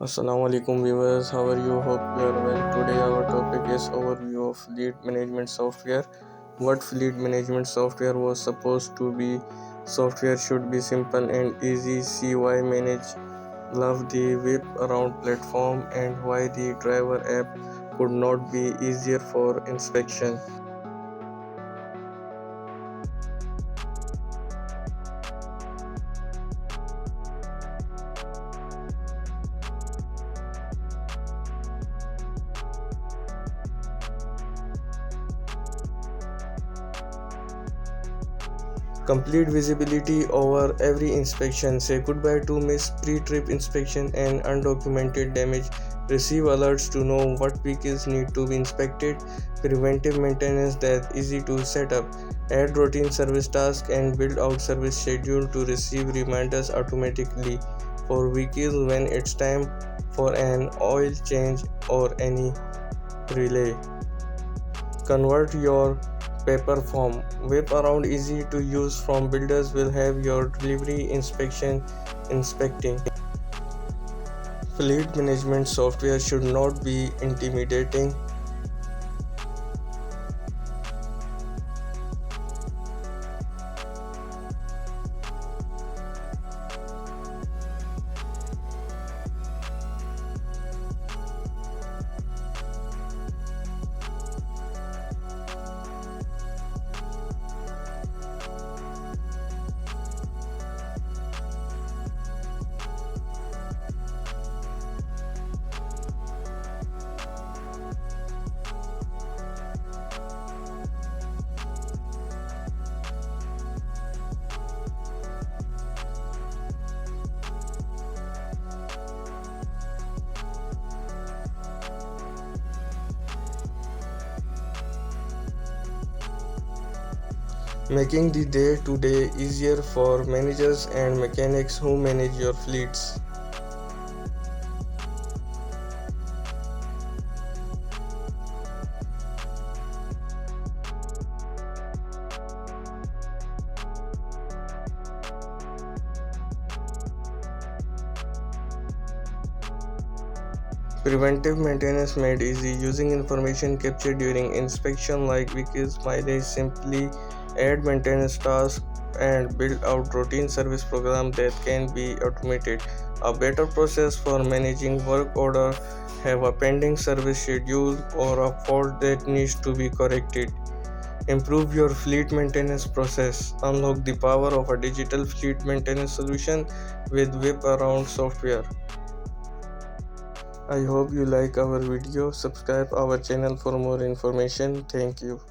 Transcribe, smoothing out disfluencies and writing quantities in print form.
Assalamu alaikum viewers, how are you? Hope you are well. Today our topic is overview of fleet management software. What fleet management software was supposed to be? Software should be simple and easy. See why manage love the whip around platform and why the driver app could not be easier for inspection. Complete visibility over every inspection. Say goodbye to miss pre-trip inspection and undocumented damage. Receive alerts to know what vehicles need to be inspected. Preventive maintenance that's easy to set up. Add routine service tasks and build out service schedule to receive reminders automatically for vehicles when it's time for an oil change or any relay. Convert your paper form. Whip around easy to use from builders will have your delivery inspection inspecting. Fleet management software should not be intimidating. Making the day-to-day easier for managers and mechanics who manage your fleets. Preventive maintenance made easy. Using information captured during inspection like vehicles mileage, simply add maintenance tasks and build out routine service program that can be automated. A better process for managing work order, have a pending service schedule or a fault that needs to be corrected. Improve your fleet maintenance process. Unlock the power of a digital fleet maintenance solution with whip around software. I hope you like our video. Subscribe our channel for more information. Thank you.